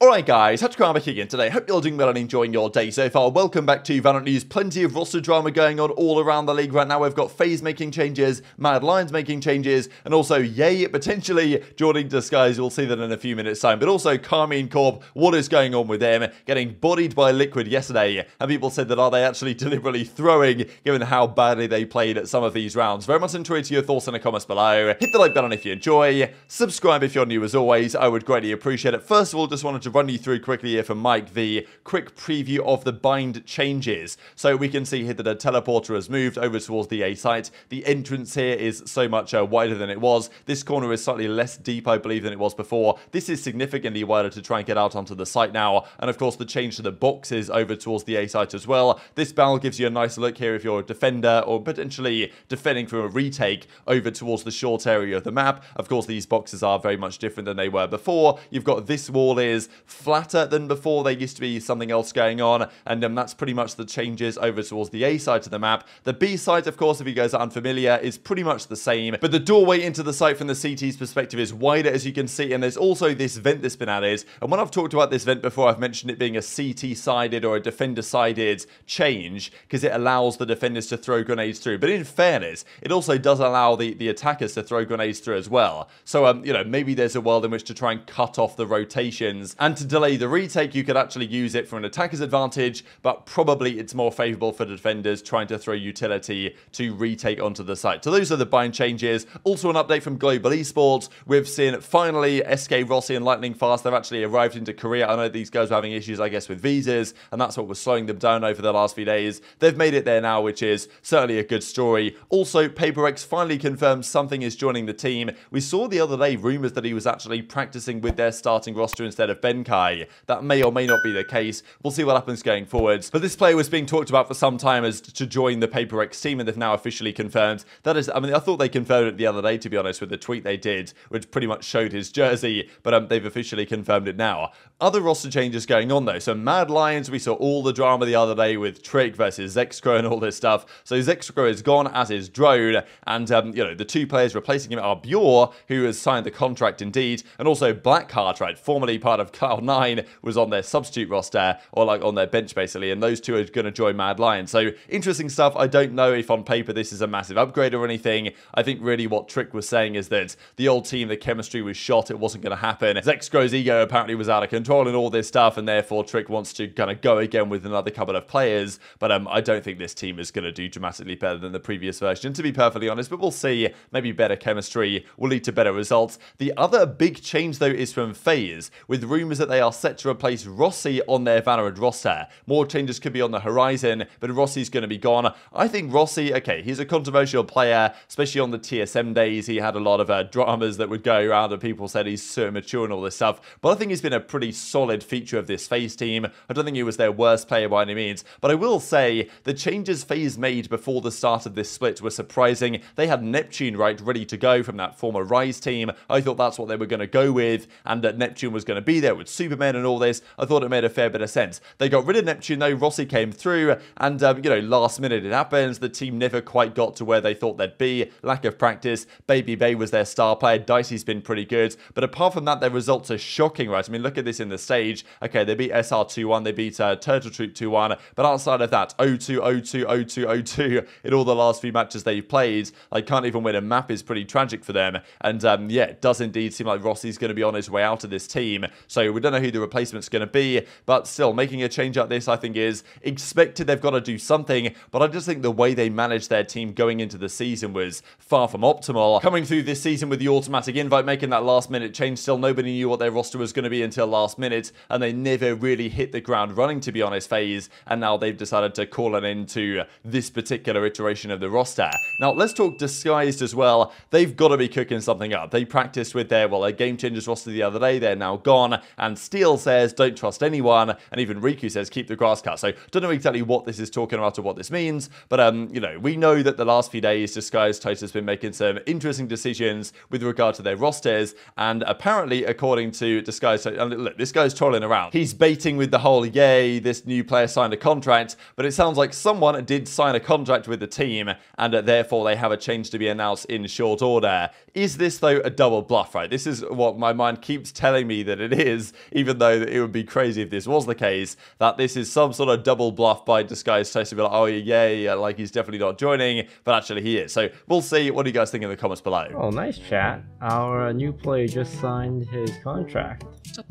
Alright guys, TacticalRab here again today. Hope you're all doing well and enjoying your day so far. Welcome back to VALORANT News. Plenty of roster drama going on all around the league right now. We've got FaZe making changes, Mad Lions making changes, and also Yay potentially joining Disguise. We'll see that in a few minutes time. But also Karmine Corp, what is going on with them? Getting bodied by Liquid yesterday. And people said that are they actually deliberately throwing, given how badly they played at some of these rounds. Very much enjoyed your thoughts in the comments below. Hit the like button if you enjoy. Subscribe if you're new as always. I would greatly appreciate it. First of all, just wanted to run you through quickly here for Mike the quick preview of the bind changes. So we can see here that a teleporter has moved over towards the A site. The entrance here is so much wider than it was. This corner is slightly less deep, I believe, than it was before. This is significantly wider to try and get out onto the site now. And of course, the change to the boxes over towards the A site as well. This barrel gives you a nice look here if you're a defender or potentially defending from a retake over towards the short area of the map. Of course, these boxes are very much different than they were before. You've got this wall is flatter than before. There used to be something else going on, and that's pretty much the changes over towards the A side of the map. The B side, of course, if you guys are unfamiliar, is pretty much the same, but the doorway into the site from the CT's perspective is wider, as you can see, and there's also this vent that's been added. And when I've talked about this vent before, I've mentioned it being a CT-sided or a defender-sided change, because it allows the defenders to throw grenades through. But in fairness, it also does allow the attackers to throw grenades through as well. So, you know, maybe there's a world in which to try and cut off the rotations and to delay the retake. You could actually use it for an attacker's advantage, but probably it's more favorable for the defenders trying to throw utility to retake onto the site. So those are the bind changes. Also an update from Global Esports. We've seen finally SK Rossi and Lightning Fast. They've actually arrived into Korea. I know these guys were having issues, I guess, with visas, and that's what was slowing them down over the last few days. They've made it there now, which is certainly a good story. Also, PaperX finally confirmed something is joining the team. We saw the other day rumors that he was actually practicing with their starting roster instead of Benkai. That may or may not be the case. We'll see what happens going forwards. But this player was being talked about for some time as to join the PaperX team, and they've now officially confirmed. That is, I mean, I thought they confirmed it the other day, to be honest, with the tweet they did, which pretty much showed his jersey, but they've officially confirmed it now. Other roster changes going on, though. So Mad Lions, we saw all the drama the other day with Trick versus Zexcro and all this stuff. So Zexcro is gone, as is Drone, and, you know, the two players replacing him are Bjor, who has signed the contract indeed, and also Blackheart, right, formerly part of Cloud9, was on their substitute roster, or like on their bench basically, and those two are going to join Mad Lions. So interesting stuff. I don't know if on paper this is a massive upgrade or anything. I think really what Trick was saying is that the old team, the chemistry was shot, it wasn't going to happen. Zexcro's ego apparently was out of control and all this stuff, and therefore Trick wants to kind of go again with another couple of players, but I don't think this team is going to do dramatically better than the previous version, to be perfectly honest, but we'll see. Maybe better chemistry will lead to better results. The other big change, though, is from FaZe, with rumors that they are set to replace Rossi on their Valorant roster. More changes could be on the horizon, but Rossi's going to be gone. I think Rossi, okay, he's a controversial player, especially on the TSM days. He had a lot of dramas that would go around, and people said he's so mature and all this stuff, but I think he's been a pretty solid feature of this FaZe team. I don't think he was their worst player by any means, but I will say the changes FaZe made before the start of this split were surprising. They had Neptune, right, ready to go from that former Rise team. I thought that's what they were going to go with, and that Neptune was going to be there with Superman and all this. I thought it made a fair bit of sense. They got rid of Neptune, though. Rossi came through, and, you know, last minute it happens. The team never quite got to where they thought they'd be. Lack of practice. babybay was their star player. Dicey's been pretty good, but apart from that, their results are shocking, right? I mean, look at this in the stage. Okay, they beat SR 2-1, they beat Turtle Troop 2-1, but outside of that, 0-2, 0-2, 0-2, 0-2 in all the last few matches they've played. Like, can't even win a map is pretty tragic for them, and yeah, it does indeed seem like Rossi's going to be on his way out of this team, so we don't know who the replacement's going to be, but still, making a change like this, I think, is expected. They've got to do something, but I just think the way they managed their team going into the season was far from optimal. Coming through this season with the automatic invite, making that last minute change, still nobody knew what their roster was going to be until last minute, and they never really hit the ground running, to be honest, FaZe, and now they've decided to call an end to this particular iteration of the roster. Now, let's talk Disguised as well. They've got to be cooking something up. They practiced with their Game Changers roster the other day. They're now gone, and Steel says, don't trust anyone, and even Riku says, keep the grass cut. So, don't know exactly what this is talking about or what this means, but, you know, we know that the last few days, Disguised Toast has been making some interesting decisions with regard to their rosters, and apparently, according to Disguised Toast, look, this guy's trolling around. He's baiting with the whole, yay, this new player signed a contract, but it sounds like someone did sign a contract with the team, and therefore they have a change to be announced in short order. Is this, though, a double bluff, right? This is what my mind keeps telling me that it is, even though it would be crazy if this was the case, that this is some sort of double bluff by Disguised Toast to be like, oh yeah, like he's definitely not joining, but actually he is. So we'll see. What do you guys think in the comments below? Oh, nice chat. Our new player just signed his contract. So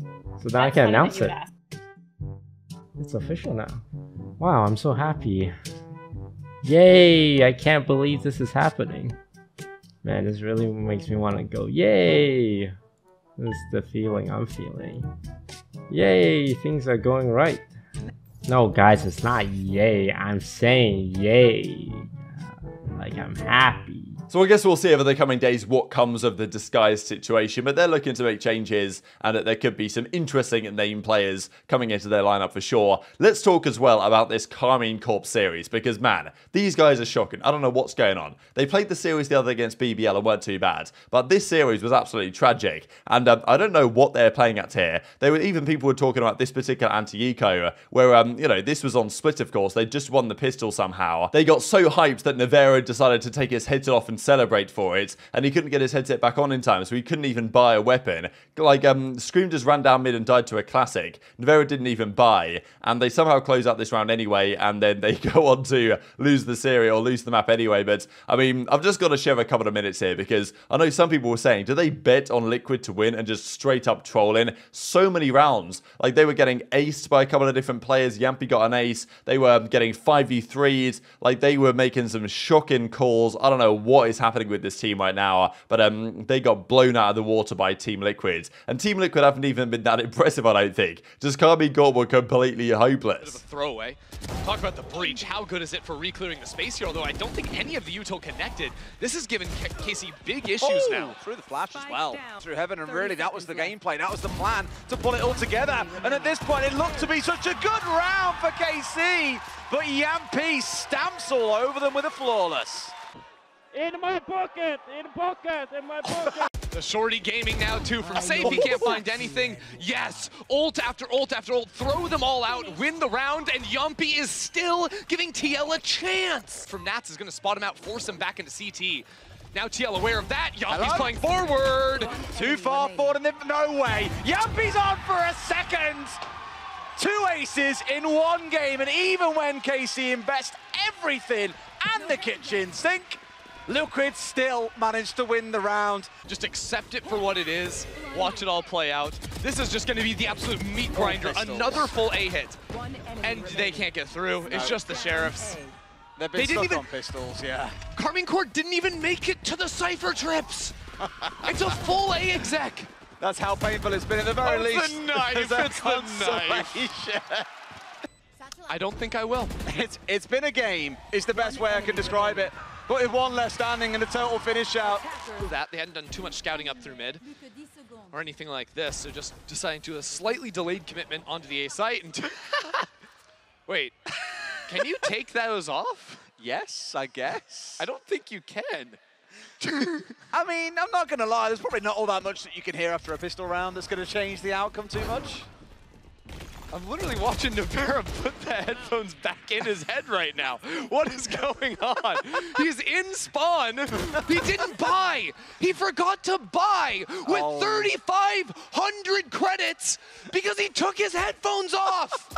now I can announce it. It's official now. Wow, I'm so happy. Yay! I can't believe this is happening. Man, this really makes me want to go, yay! This is the feeling I'm feeling. Yay! Things are going right. No, guys, it's not yay. I'm saying yay. Like, I'm happy. So I guess we'll see over the coming days what comes of the Disguised situation, but they're looking to make changes and that there could be some interesting name players coming into their lineup for sure. Let's talk as well about this Karmine Corp series because, man, these guys are shocking. I don't know what's going on. They played the series the other against BBL and weren't too bad, but this series was absolutely tragic, and I don't know what they're playing at here. People were talking about this particular anti-Hiko where, you know, this was on split, of course. They just won the pistol somehow. They got so hyped that Navarro decided to take his headset off and celebrate for it, and he couldn't get his headset back on in time, so he couldn't even buy a weapon. Like, ScreaM just ran down mid and died to a classic. Navarro didn't even buy, and they somehow close out this round anyway, and then they go on to lose the series or lose the map anyway. But, I mean, I've just got to share a couple of minutes here, because I know some people were saying, do they bet on Liquid to win and just straight up trolling? So many rounds. Like, they were getting aced by a couple of different players. Yampy got an ace. They were getting 5v3s. Like, they were making some shocking calls. I don't know what is happening with this team right now, but they got blown out of the water by Team Liquid, and Team Liquid haven't even been that impressive, I don't think. Just Karmine Corp were completely hopeless. Bit of a throwaway. Talk about the breach. How good is it for re-clearing the space here? Although I don't think any of the util connected. This has given KC big issues now. Through the flash as well. Through heaven, and really that was the gameplay. That was the plan to pull it all together. And at this point, it looked to be such a good round for KC, but Yampy stamps all over them with a flawless. In my pocket! In pocket! In my pocket! The shorty gaming now too from safe. He can't find anything. Yes, ult after ult after ult. Throw them all out, win the round, and Yampy is still giving TL a chance. From Nats is going to spot him out, force him back into CT. Now TL aware of that. Yampy's playing forward. Too far forward and no way. Yampy's on for a second. 2 aces in 1 game, and even when KC invest everything and the kitchen sink, Liquid still managed to win the round. Just accept it for what it is. Watch it all play out. This is just going to be the absolute meat grinder. Another full A hit. And they can't get through. It's just the Sheriffs. They didn't even on pistols, yeah. Karmine Corp didn't even make it to the Cypher trips. It's a full A exec. That's how painful it's been at the very least. The knife. It's the knife. I don't think I will. It's been a game, is the best way I can describe it. But with 1 left standing and a total finish out. That they hadn't done too much scouting up through mid or anything like this, so just deciding to do a slightly delayed commitment onto the A site. And wait, can you take those off? Yes, I guess. I don't think you can. I mean, I'm not going to lie, there's probably not all that much that you can hear after a pistol round that's going to change the outcome too much. I'm literally watching Navarro put the headphones back in his head right now. What is going on? He's in spawn. He didn't buy. He forgot to buy with 3,500 credits because he took his headphones off.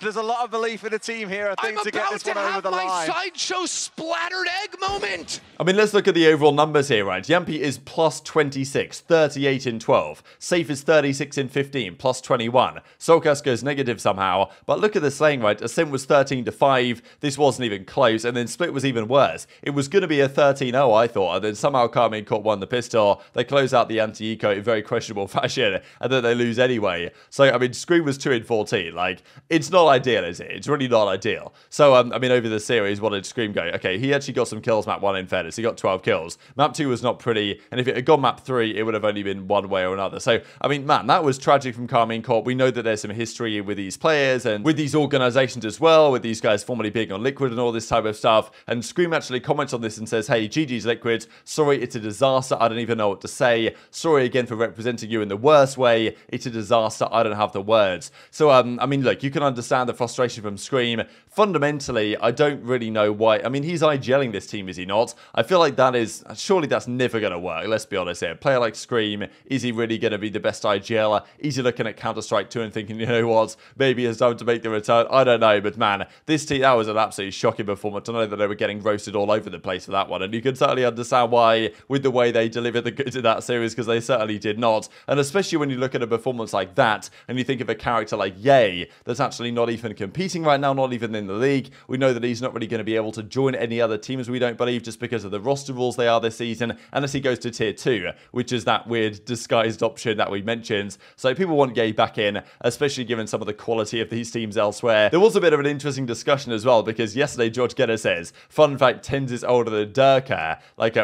There's a lot of belief in the team here, I think, to get this one over the line. I'm about to have my sideshow splattered egg moment. I mean, let's look at the overall numbers here, right? Yampy is plus 26, 38 in 12. Safe is 36 in 15, plus 21. Solkas goes negative somehow, but look at the slaying, right? Ascent was 13 to 5. This wasn't even close, and then Split was even worse. It was going to be a 13-0, I thought, and then somehow Karmine Corp won the pistol. They close out the anti-eco in very questionable fashion, and then they lose anyway. So, I mean, ScreaM was 2 in 14. Like, it's not ideal, is it? It's really not ideal. So, I mean, over the series, what did ScreaM go? Okay, he actually got some kills map 1 in fairness. He got 12 kills. Map 2 was not pretty, and if it had gone map 3, it would have only been one way or another. So, I mean, man, that was tragic from Karmine Corp. We know that there's some history with these players and with these organizations as well, with these guys formerly being on Liquid and all this type of stuff. And ScreaM actually comments on this and says, hey, GG's Liquid. Sorry, it's a disaster. I don't even know what to say. Sorry again for representing you in the worst way. It's a disaster. I don't have the words. So, I mean, look, you can understand understand the frustration from ScreaM. Fundamentally, I don't really know why. I mean, he's IGLing this team, is he not? I feel like that is, surely that's never going to work. Let's be honest here. A player like ScreaM, is he really going to be the best IGLer? Is he looking at Counter-Strike 2 and thinking, you know what, maybe it's time to make the return? I don't know, but man, this team, that was an absolutely shocking performance. I know that they were getting roasted all over the place for that one, and you can certainly understand why with the way they delivered the goods in that series, because they certainly did not. And especially when you look at a performance like that, and you think of a character like Ye, that's actually not even competing right now, not even in the league. We know that he's not really going to be able to join any other teams, we don't believe, just because of the roster rules they are this season, unless he goes to tier 2, which is that weird disguised option that we mentioned. So people want Ye back in, especially given some of the quality of these teams elsewhere. There was a bit of an interesting discussion as well, because yesterday George Gedder says, fun fact, TenZ is older than dapr,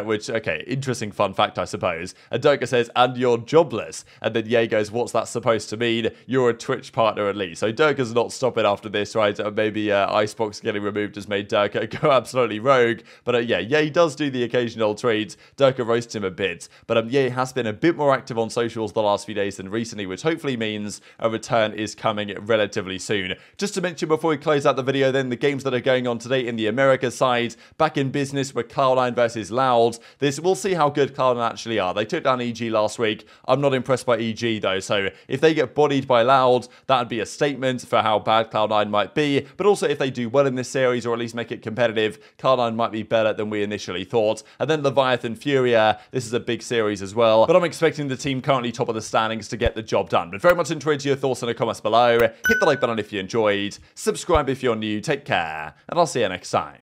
which, okay, interesting fun fact, I suppose. And dapr says, and you're jobless. And then Ye goes, what's that supposed to mean? You're a Twitch partner at least. So dapr's not stopping after this, right? Maybe Icebox getting removed has made dapr go absolutely rogue. But yeah, Ye does do the occasional tweets. dapr roasts him a bit. But Ye has been a bit more active on socials the last few days than recently, which hopefully means a return is coming relatively soon. Just to mention before we close out the video then, the games that are going on today in the America side, back in business with Cloud9 versus Loud. We'll see how good Cloud9 actually are. They took down EG last week. I'm not impressed by EG though, so if they get bodied by Loud, that would be a statement for how bad Cloud9 might be. But also if they do well in this series, or at least make it competitive, Cloud9 might be better than we initially thought. And then Leviathan Furia, this is a big series as well. But I'm expecting the team currently top of the standings to get the job done. But very much enjoyed your thoughts in the comments below. Hit the like button if you enjoyed. Subscribe if you're new. Take care. And I'll see you next time.